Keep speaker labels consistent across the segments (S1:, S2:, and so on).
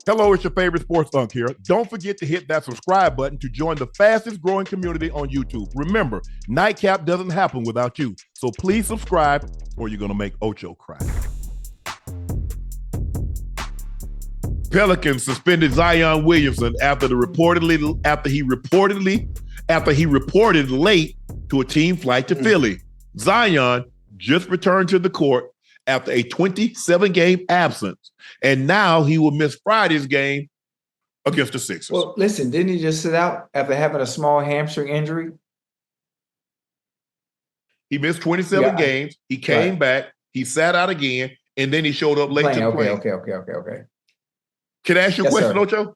S1: Hello, it's your favorite sports Unc here. Don't forget to hit that subscribe button to join the fastest growing community on YouTube. Remember, Nightcap doesn't happen without you. So please subscribe or you're going to make Ocho cry. Pelicans suspended Zion Williamson after he reported late to a team flight to Philly. Zion just returned to the court after a 27-game absence, and now he will miss Friday's game against the Sixers.
S2: Well, listen, didn't he just sit out after having a small hamstring injury?
S1: He missed 27 games. He came back. He sat out again, and then he showed up late to the play.
S2: Okay.
S1: Can I ask you a question,
S2: sir.
S1: Ocho?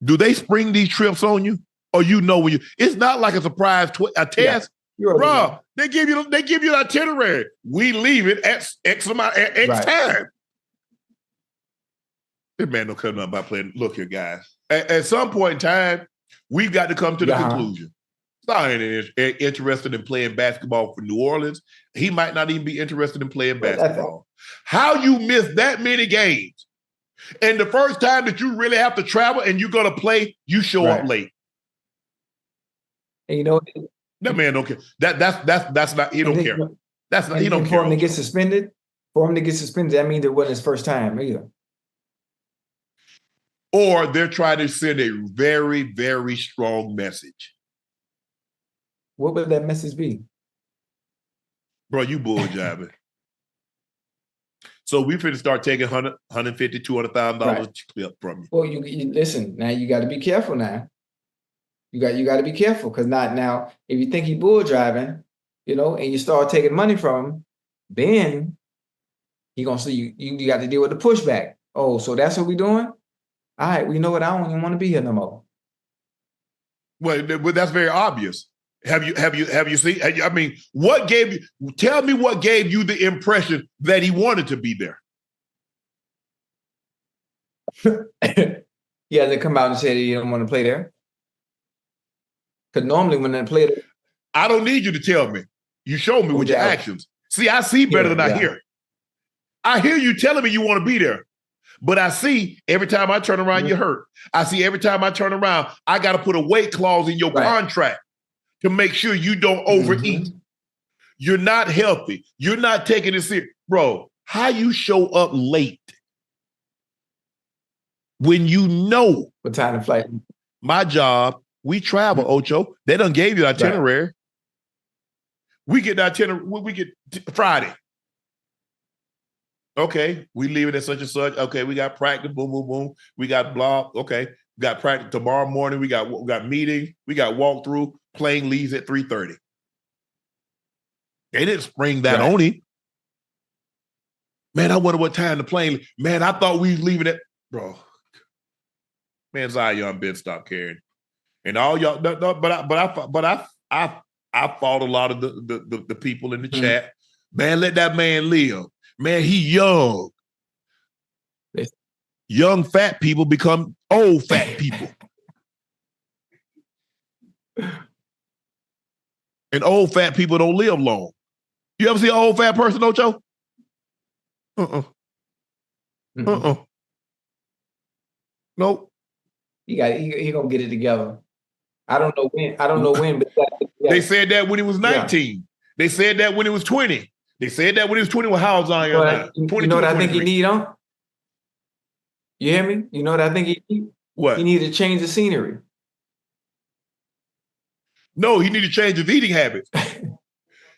S1: Do they spring these trips on you, or you know when you? It's not like a surprise test, bro. They give you the itinerary. We leave it at X amount at X time. This man don't care nothing about playing. Look here, guys. At some point in time, we've got to come to the conclusion. Zion is interested in playing basketball for New Orleans. He might not even be interested in playing basketball. How you miss that many games? And the first time that you really have to travel and you're going to play, you show up late.
S2: And you know,
S1: that man don't care. That's not, he don't care. That's not, he don't care.
S2: For him to get suspended, that means it wasn't his first time either.
S1: Or they're trying to send a very, very strong message.
S2: What would that message be?
S1: Bro, you bull jabbing. So we finna start taking $150,000, $200,000 clip from you.
S2: Well, you listen. Now you got to be careful. Now you got to be careful because not now. If you think he bull driving, and you start taking money from him, then he gonna see you. You got to deal with the pushback. Oh, so that's what we doing? All right, we know what. I don't even want to be here no more.
S1: Well, that's very obvious. Have you seen? I mean, what gave you? Tell me what gave you the impression that he wanted to be there?
S2: He hasn't come out and said he don't want to play there. Because normally when they play there,
S1: I don't need you to tell me. You show me with your actions. See, I see better than I hear. I hear you telling me you want to be there. But I see every time I turn around, you're hurt. I see every time I turn around, I got to put a weight clause in your contract to make sure you don't overeat. You're not healthy. You're not taking it serious. Bro, how you show up late when you know
S2: what time to flight?
S1: My job, we travel, Ocho. They done gave you the itinerary. We get the itinerary, we get Friday. Okay, we leave it at such and such. Okay, we got practice, boom, boom, boom. We got blah, okay. We got practice tomorrow morning. We got meetings. We got walkthrough. Plane leaves at 3:30. They didn't spring that on him. Man, I wonder what time the plane. Man, I thought we was leaving it, bro. Man, Zion been stopped caring, and all y'all. But I fought a lot of the people in the chat. Man, let that man live. Man, he young. Young fat people become old fat people. And old fat people don't live long. You ever see an old fat person, Ocho? Nope.
S2: He gonna get it together. I don't know when, but
S1: they said that when he was 19. Yeah. They said that when he was 20. They said that when he was 20. Well, how Zion?
S2: You know what I think he need, huh? You hear me? You know what I think he need?
S1: What?
S2: He need to change the scenery.
S1: No, he need to change his eating habits.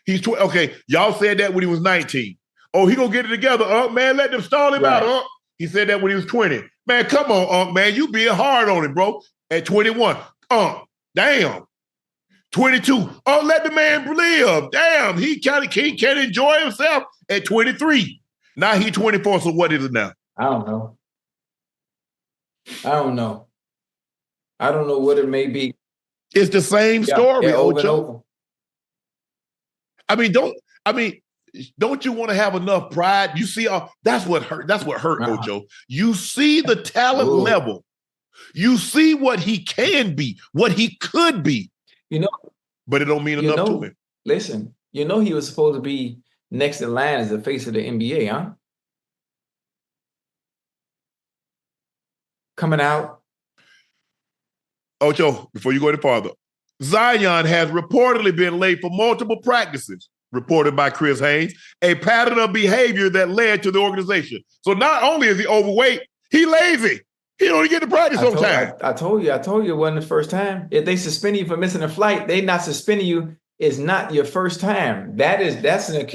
S1: He's okay. Y'all said that when he was 19. Oh, he gonna get it together, man. Let them stall him out, He said that when he was 20. Man, come on, man. You being hard on him, bro. At 21. Damn. 22. Oh, let the man live. Damn, he can't enjoy himself at 23. Now he's 24. So what is it now?
S2: I don't know. I don't know what it may be.
S1: It's the same story, Ocho. Don't you want to have enough pride? You see, that's what hurt. That's what hurt, Ocho. You see the talent level. You see what he can be, what he could be. But it don't mean enough to him.
S2: Listen, he was supposed to be next in line as the face of the NBA, huh? coming out.
S1: Ocho, before you go any farther, Zion has reportedly been late for multiple practices, reported by Chris Haynes, a pattern of behavior that led to the organization. So not only is he overweight, he lazy. He don't get to practice on time.
S2: I told you it wasn't the first time. If they suspend you for missing a flight, they not suspending you. It's not your first time. That's an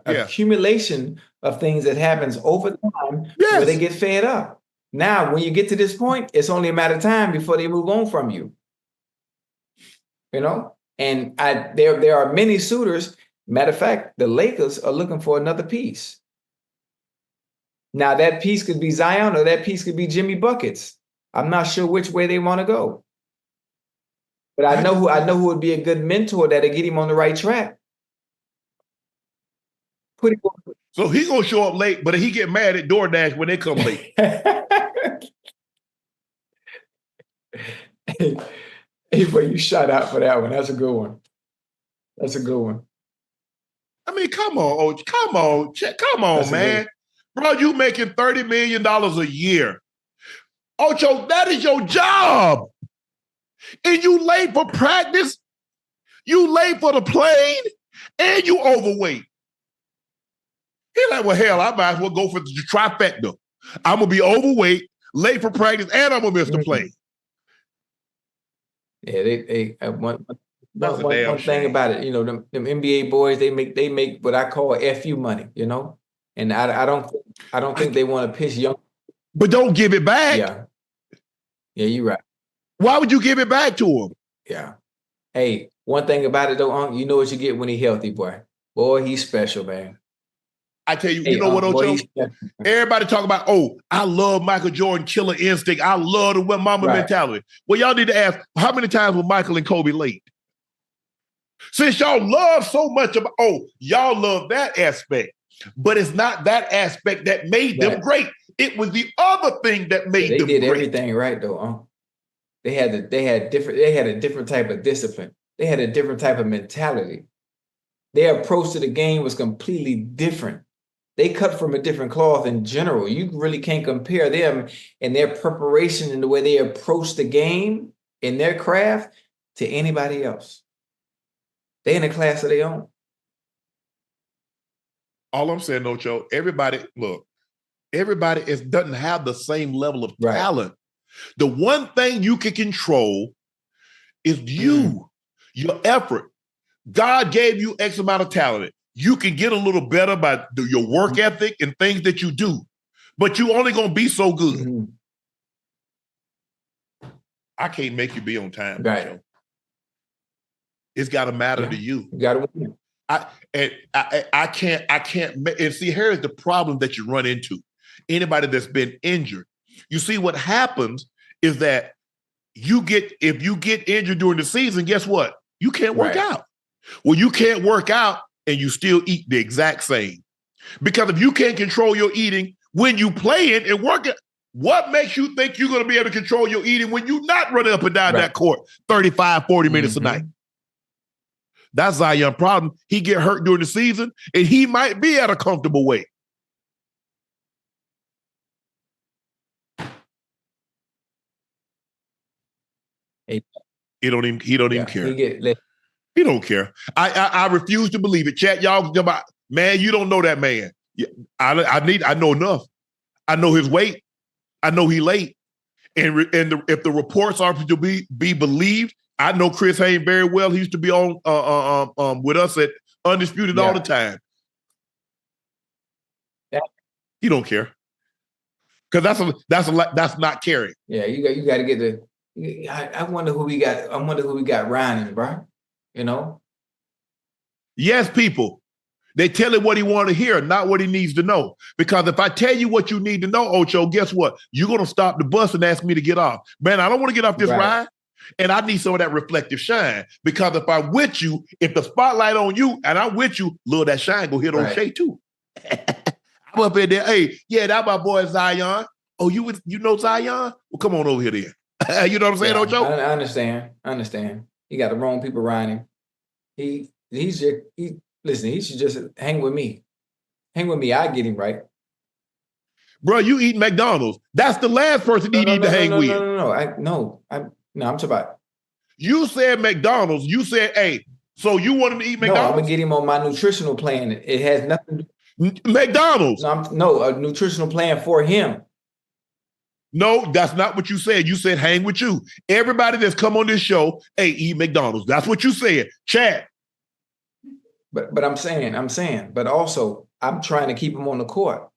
S2: accumulation of things that happens over time where they get fed up. Now, when you get to this point, it's only a matter of time before they move on from you. You know, and there are many suitors. Matter of fact, the Lakers are looking for another piece. Now, that piece could be Zion or that piece could be Jimmy Buckets. I'm not sure which way they want to go. But I know who would be a good mentor that'll get him on the right track.
S1: So he's gonna show up late, but he get mad at DoorDash when they come late.
S2: Hey, but you shot out for that one. That's a good one. That's a good one.
S1: I mean, come on, come on, man. Bro, you making $30 million a year. Ocho, that is your job. And you late for practice, you late for the plane, and you overweight. He's like, well, hell, I might as well go for the trifecta. I'm going to be overweight, late for practice, and I'm going to miss the plane.
S2: Yeah, one thing about it, you know, them NBA boys, they make what I call FU money, you know? And I don't think they want to piss young.
S1: But don't give it back.
S2: Yeah, you're right.
S1: Why would you give it back to him?
S2: Yeah. Hey, one thing about it though, Unc, you know what you get when he's healthy, boy. Boy, he's special, man.
S1: I tell you, you know what, Ocho? Everybody talk about, I love Michael Jordan, killer instinct. I love the mama mentality. Well, y'all need to ask, how many times were Michael and Kobe late? Since y'all love so much about, y'all love that aspect. But it's not that aspect that made them great. It was the other thing that made them great.
S2: They did everything right though. They had a different type of discipline. They had a different type of mentality. Their approach to the game was completely different. They cut from a different cloth in general. You really can't compare them and their preparation and the way they approach the game in their craft to anybody else. They in a class of their own.
S1: All I'm saying, Ocho, everybody doesn't have the same level of talent. The one thing you can control is you, your effort. God gave you X amount of talent. You can get a little better by your work ethic and things that you do, but you only gonna be so good. I can't make you be on time. Ocho. It's got to matter to you.
S2: You got to win.
S1: I can't. And see, here's the problem that you run into. Anybody that's been injured, you see what happens is that if you get injured during the season, guess what? You can't work out. Well, you can't work out and you still eat the exact same. Because if you can't control your eating when you play it and work it, what makes you think you're going to be able to control your eating when you're not running up and down that court 35, 40 minutes a night? That's Zion's problem. He get hurt during the season, and he might be at a comfortable weight. He don't even care. He don't care. I refuse to believe it. Chat, y'all about, man, you don't know that man. I know enough. I know his weight. I know he late. And if the reports are to be believed, I know Chris Haynes very well. He used to be on with us at Undisputed all the time. He don't care. Because that's not caring.
S2: Yeah, you got to get the. I wonder who we got. I wonder who we got Ryan, bro. You know.
S1: Yes, people. They tell him what he want to hear, not what he needs to know. Because if I tell you what you need to know, Ocho, guess what? You're gonna stop the bus and ask me to get off. Man, I don't want to get off this ride. And I need some of that reflective shine. Because if I'm with you, if the spotlight on you and I'm with you, little that shine go hit on Shay too. I'm up in there. Hey, yeah, that's my boy Zion. Oh, you know Zion? Well, come on over here then. You know what I'm saying, Ocho?
S2: I understand. He got the wrong people around him. Listen, he should just hang with me. Hang with me, I get him right.
S1: Bro, you eat McDonald's. That's the last person you need to hang with.
S2: No, I'm talking about.
S1: You said McDonald's. You said, hey, so you want him to eat McDonald's?
S2: No, I'm gonna get him on my nutritional plan. It has nothing.
S1: McDonald's.
S2: No, a nutritional plan for him.
S1: No, that's not what you said. You said hang with you. Everybody that's come on this show, hey, eat McDonald's. That's what you said. Chad.
S2: But I'm saying, but also I'm trying to keep him on the court.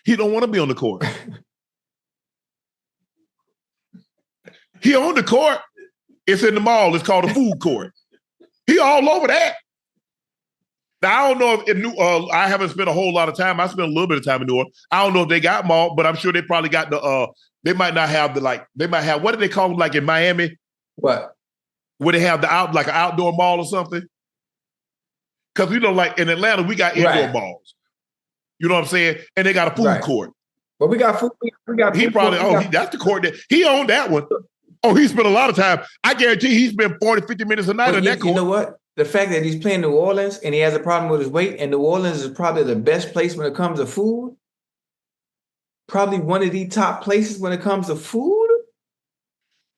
S1: He don't want to be on the court. He on the court. It's in the mall. It's called a food court. He all over that. Now, I don't know if I haven't spent a whole lot of time. I spent a little bit of time in New Orleans. I don't know if they got mall, but I'm sure they probably got they might not have they might have, what do they call them, like in Miami?
S2: What?
S1: Where they have like an outdoor mall or something? Because, like in Atlanta, we got indoor malls. You know what I'm saying? And they got a food court.
S2: But we got food.
S1: That's the court. He owned that one. Oh, he spent a lot of time. I guarantee he spent 40, 50 minutes a night on that court.
S2: You know what? The fact that he's playing New Orleans and he has a problem with his weight, and New Orleans is probably the best place when it comes to food. Probably one of the top places when it comes to food.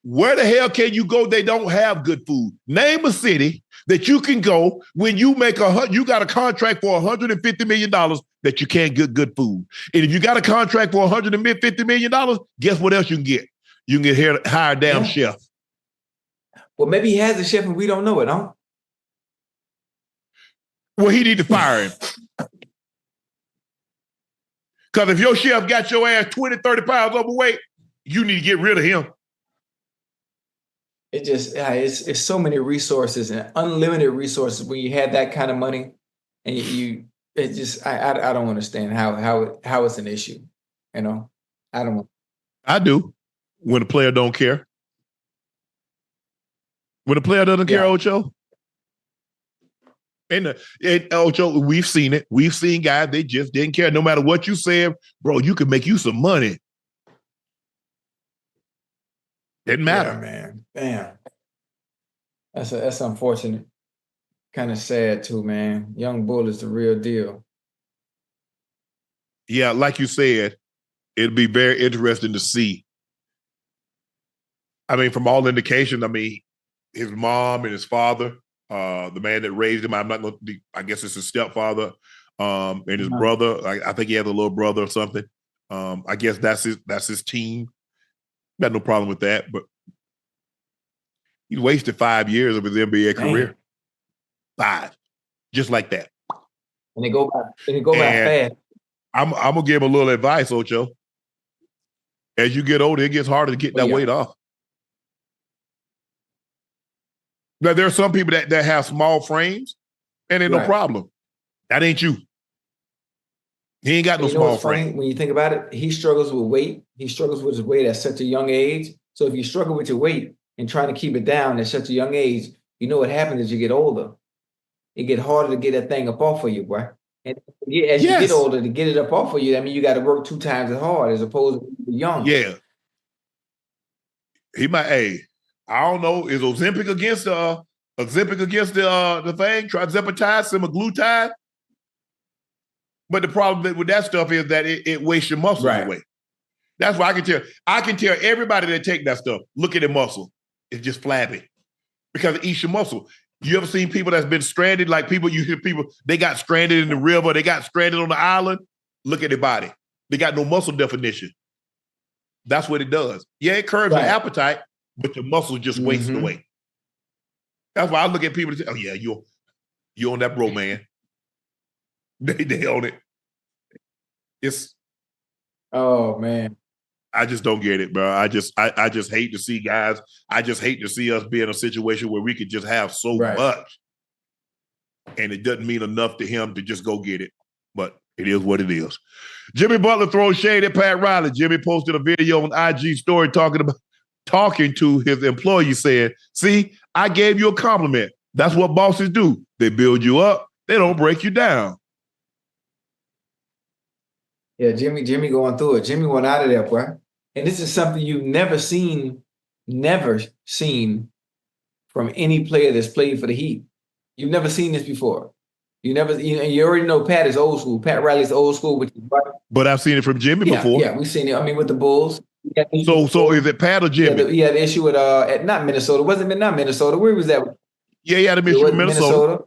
S1: Where the hell can you go? They don't have good food. Name a city that you can go when you you got a contract for $150 million that you can't get good food. And if you got a contract for $150 million, guess what else you can get? You can get hire a damn chef.
S2: Well, maybe he has a chef and we don't know it, huh?
S1: Well, he need to fire him. Because if your chef got your ass 20, 30 pounds overweight, you need to get rid of him.
S2: It just, it's so many resources and unlimited resources when you have that kind of money, and I don't understand how it's an issue. I don't.
S1: I do. When a player don't care. When a player doesn't care, Ocho. And Ocho, we've seen it. We've seen guys, they just didn't care. No matter what you said, bro, you could make you some money. Didn't matter.
S2: Yeah, man. Damn. That's unfortunate. Kind of sad too, man. Young Bull is the real deal.
S1: Yeah, like you said, it'd be very interesting to see. I mean, from all indications, his mom and his father, the man that raised him, I'm not going to, I guess it's his stepfather, and his brother. I think he has a little brother or something. I guess that's his team. Got no problem with that, but he wasted 5 years of his NBA career. 5, just like that.
S2: And they go by fast.
S1: I'm gonna give him a little advice, Ocho. As you get older, it gets harder to get that weight off. Now, there are some people that have small frames, and ain't no problem. That ain't you. He ain't got no small frame.
S2: When you think about it, he struggles with weight. He struggles with his weight at such a young age. So if you struggle with your weight and trying to keep it down at such a young age, you know what happens as you get older. It get harder to get that thing up off of you, boy. And as you get older, to get it up off of you, you got to work 2 times as hard as opposed to young.
S1: Yeah. He might, I don't know, is Ozempic against the thing? Trizepatide, semaglutide? But the problem with that stuff is that it wastes your muscles away. That's why I can tell everybody that take that stuff, look at their muscle. It's just flabby because it eats your muscle. You ever seen people that's been stranded? Like you hear people, they got stranded in the river, they got stranded on the island. Look at their body. They got no muscle definition. That's what it does. Yeah, it curbs your appetite, but your muscles just waste away. That's why I look at people and say, oh yeah, you on that bro, man. They own it.
S2: Oh man.
S1: I just don't get it, bro. I just hate to see guys. I just hate to see us be in a situation where we could just have so much. And it doesn't mean enough to him to just go get it. But it is what it is. Jimmy Butler throws shade at Pat Riley. Jimmy posted a video on IG story talking to his employee saying, see, I gave you a compliment. That's what bosses do. They build you up. They don't break you down.
S2: Yeah, Jimmy going through it. Jimmy went out of there, boy. And this is something you've never seen from any player that's played for the Heat. You've never seen this before. You never, you already know Pat is old school. Pat Riley's old school, which is right.
S1: But I've seen it from Jimmy before.
S2: Yeah, we've seen it. I mean, with the Bulls.
S1: So is it Pat or Jimmy?
S2: He had the issue with at not Minnesota. Wasn't it not Minnesota? Where was that?
S1: Yeah, he had an issue with Minnesota.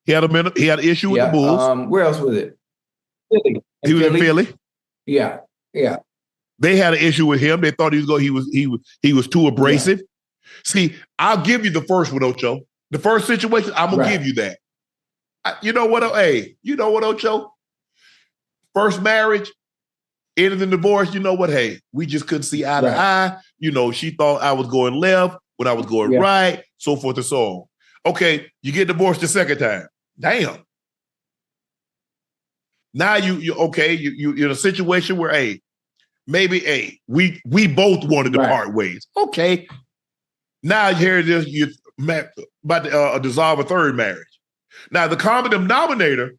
S1: He had an issue with the Bulls.
S2: Where else was it? Philly.
S1: He was in Philly.
S2: Yeah.
S1: They had an issue with him. They thought he was too abrasive. Yeah. See, I'll give you the first one, Ocho. The first situation, I'm gonna give you that. You know what? Hey, you know what, Ocho? First marriage, ended in divorce. You know what? Hey, we just couldn't see eye to eye. You know, she thought I was going left when I was going right, so forth and so on. Okay, you get divorced the second time. Damn. Now you're in a situation where, hey, maybe we both wanted to part ways. Okay. Now here it is, you're about to dissolve a third marriage. Now the common denominator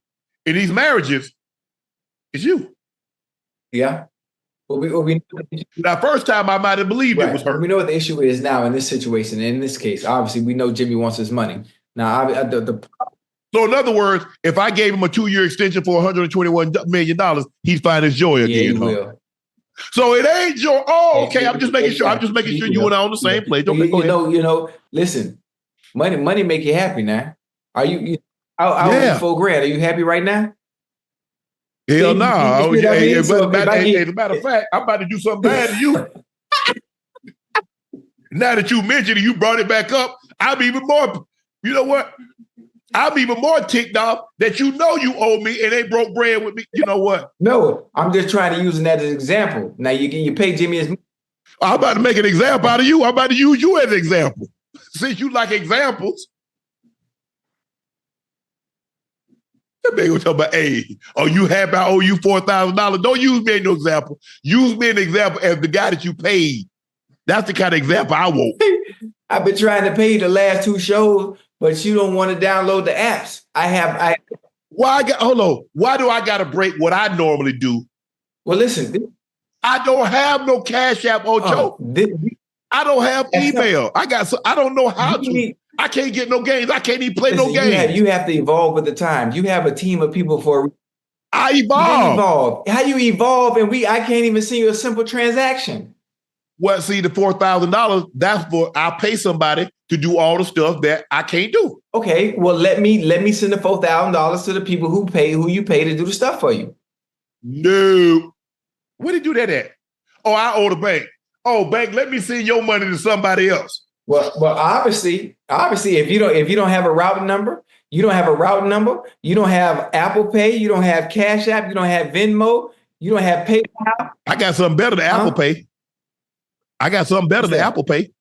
S1: in these marriages is you.
S2: Yeah.
S1: Now, first time I might have believed it was her.
S2: We know what the issue is now in this situation. In this case, obviously, we know Jimmy wants his money. Now,
S1: so in other words, if I gave him a 2-year extension for $121 million, he'd find his joy again.
S2: Yeah, he will.
S1: So it ain't joy. Oh, okay. I'm just making sure. I'm just making sure you and I on the same page.
S2: Listen, money make you happy now. Are you? I'll $4,000. Are you happy right now?
S1: Hell no. As a matter of fact, I'm about to do something bad to you. Now that you mentioned it, you brought it back up. I'm even more, you know what? I'm even more ticked off that you know you owe me and they broke bread with me. You know what?
S2: No, I'm just trying to use that as an example. Now you pay Jimmy his money.
S1: I'm about to make an example out of you. I'm about to use you as an example. Since you like examples. That man was talking about, hey, are you happy I owe you $4,000? Don't use me as no example. Use me as an example as the guy that you paid. That's the kind of example I want.
S2: I've been trying to pay you the last 2 shows, but you don't want to download the apps.
S1: Why do I got to break what I normally do?
S2: Well, listen.
S1: I don't have no Cash App, Ocho. I don't have email. I don't know how to. I can't get no games. I can't even play no games.
S2: You have to evolve with the times. You have a team of people
S1: I evolve.
S2: How you evolve and I can't even see a simple transaction.
S1: Well, see, the $4,000, that's for I'll pay somebody to do all the stuff that I can't do.
S2: Okay, well, let me send the $4,000 to the people who you pay to do the stuff for you.
S1: No. Where did you do that at? Oh, I owe the bank. Oh, bank, let me send your money to somebody else.
S2: Well, obviously, if you don't have a routing number, you don't have Apple Pay, you don't have Cash App, you don't have Venmo, you don't have PayPal.
S1: I got something better than Apple Pay. I got something better than Apple Pay.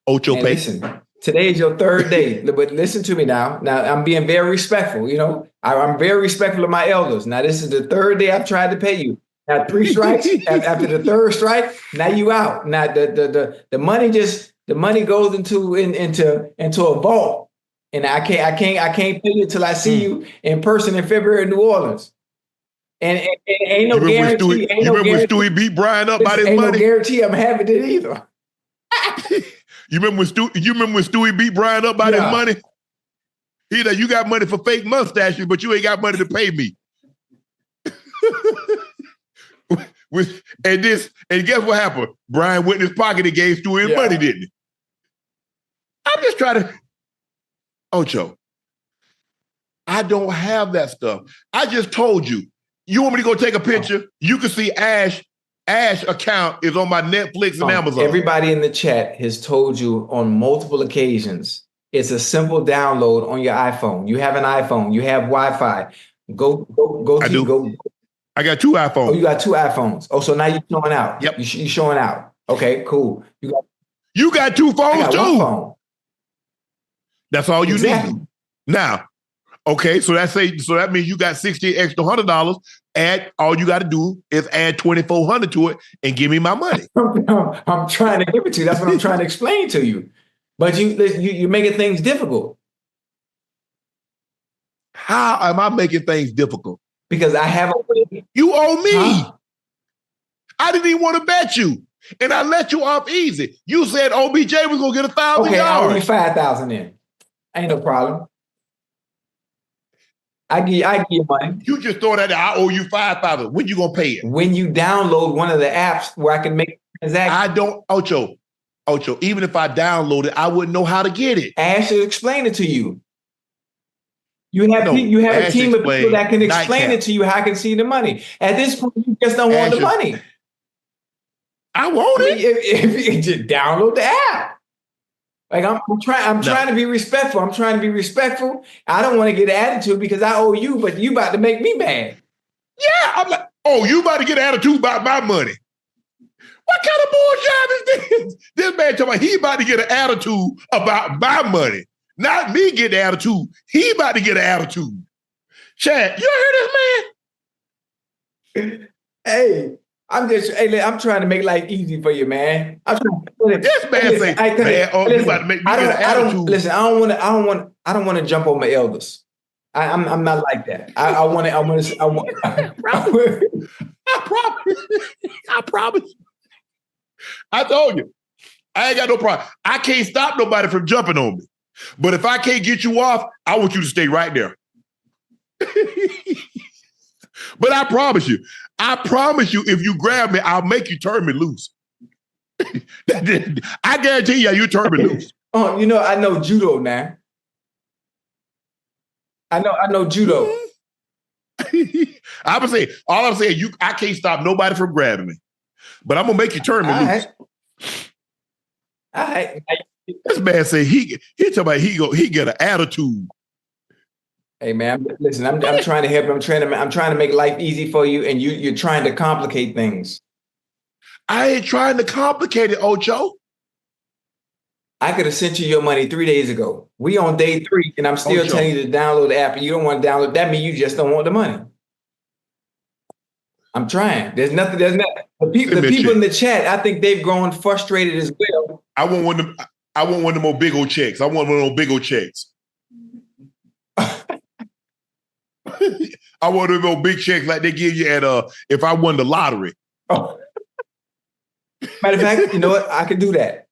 S1: Ocho Pay.
S2: Listen, today is your third day, but listen to me now. Now I'm being very respectful. You know, I'm very respectful of my elders. Now this is the third day I've tried to pay you. Now 3 strikes. After the third strike, now you out. Now the money goes into a vault, and I can't pay you until I see you in person in February in New Orleans. And ain't no guarantee.
S1: You remember when Stewie beat Brian up by his money?
S2: Ain't no guarantee I'm having it either.
S1: You remember when Stewie beat Brian up by his money? He said, you got money for fake mustaches, but you ain't got money to pay me. And guess what happened? Brian went in his pocket and gave Stewie his money, didn't he? I'm just trying to, Ocho, I don't have that stuff. I just told you. You want me to go take a picture? You can see Ash account is on my Netflix and Amazon.
S2: Everybody in the chat has told you on multiple occasions, it's a simple download on your iPhone. You have an iPhone, you have Wi-Fi.
S1: I got 2 iPhones.
S2: Oh, you got 2 iPhones. Oh, so now you're showing out.
S1: Yep.
S2: You're showing out. Okay, cool.
S1: You got 2 phones too.
S2: 1 phone.
S1: That's all you need. Now, okay, so that means you got $60 extra $100. And all you got to do is add $2,400 to it and give me my money.
S2: I'm trying to give it to you. That's what I'm trying to explain to you. But you're making things difficult.
S1: How am I making things difficult?
S2: Because I have
S1: you owe me. Huh? I didn't even want to bet you, and I let you off easy. You said OBJ was gonna get $1,000.
S2: Okay, I owe you $5,000 in. Ain't no problem. I give you money.
S1: You just throw that out. I owe you $5,000. When you gonna pay it?
S2: When you download one of the apps where I can make transactions.
S1: I don't, Ocho. Even if I download it, I wouldn't know how to get it.
S2: Ash will explain it to you. You have a team of people that can explain it to you how I can see the money. At this point, you just don't want the money.
S1: I want it.
S2: If you just download the app. Like I'm trying to be respectful. I'm trying to be respectful. I don't want to get attitude because I owe you, but you about to make me mad.
S1: Yeah, I'm like, oh, you about to get attitude about my money. What kind of bullshit is this? This man talking about he about to get an attitude about my money. Not me get the attitude. He about to get an attitude. Chad, you heard this man?
S2: Hey, I'm trying to make life easy for you, man. I'm trying.
S1: This man say, man, you about to make me get an attitude.
S2: Listen, I don't want to jump on my elders. I'm not like that. I
S1: promise. I told you. I ain't got no problem. I can't stop nobody from jumping on me. But if I can't get you off, I want you to stay right there. But I promise you, if you grab me, I'll make you turn me loose. I guarantee you turn me loose.
S2: Oh, I know judo now. I know judo.
S1: I'm saying, all I'm saying, I can't stop nobody from grabbing me. But I'm gonna make you turn me loose.
S2: All right.
S1: This man say he talking about he get an attitude.
S2: Hey man, listen, I'm trying to help. I'm trying to make life easy for you, and you're trying to complicate things.
S1: I ain't trying to complicate it, Ocho.
S2: I could have sent you your money 3 days ago. We on day 3, and I'm still telling you to download the app, and you don't want to download. That means you just don't want the money. I'm trying. There's nothing. The people in the chat, I think they've grown frustrated as well.
S1: I want one of them more big old checks. I want one of those big old checks. I want one of those big checks like they give you at if I won the lottery.
S2: Oh. Matter of fact, you know what? I could do that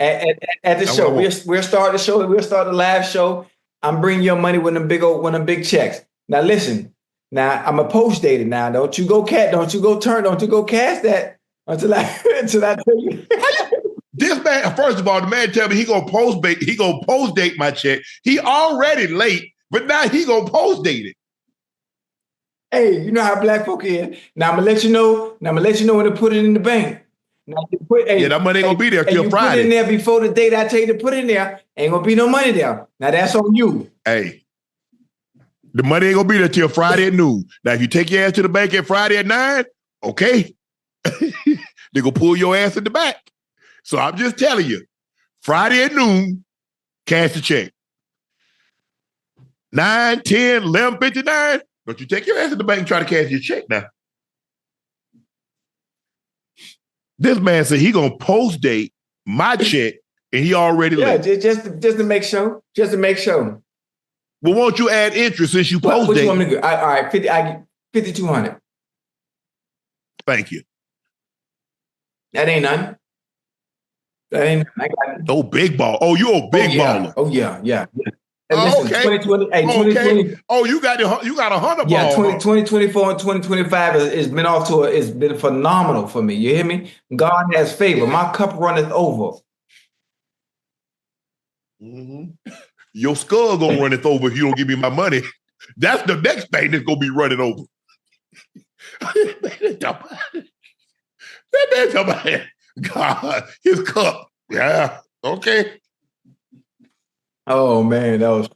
S2: at the show. We'll start the show. We'll start the live show. I'm bringing your money with them big checks. Now listen. Now I'm a post date it now. Don't you go cast that until I tell you.
S1: This man, first of all, the man tell me he gonna post date my check. He already late, but now he gonna post date it.
S2: Hey, you know how black folk is. Now I'm gonna let you know. When to put it in the bank. Now
S1: that money ain't gonna be there till Friday.
S2: Put it in there before the date I tell you to put it in there. Ain't gonna be no money there. Now that's on you.
S1: Hey. The money ain't gonna be there till Friday at noon. Now, if you take your ass to the bank at Friday at 9, okay, they gonna pull your ass in the back. So I'm just telling you, Friday at noon, cash the check. 9, 10, 11:59. Don't you take your ass to the bank and try to cash your check now. This man said he gonna post date my check, and he already left.
S2: Just to make sure. Just to make sure.
S1: Well, won't you add interest since you post date?
S2: What you want me to do? All right, 5,200.
S1: Thank you.
S2: That ain't none. I got it.
S1: Oh, big ball. Oh, you're a big baller.
S2: Oh, yeah.
S1: Oh,
S2: listen,
S1: okay.
S2: 2020.
S1: Oh, you got a 100 ball.
S2: Yeah, 2024 and 2025 has been it's been phenomenal for me. You hear me? God has favor. My cup runneth over.
S1: Mm-hmm. Your skull gonna run it over if you don't give me my money. That's the next thing that's gonna be running over. That man talking about God, his cup. Yeah, okay.
S2: Oh man, that was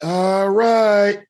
S1: all right.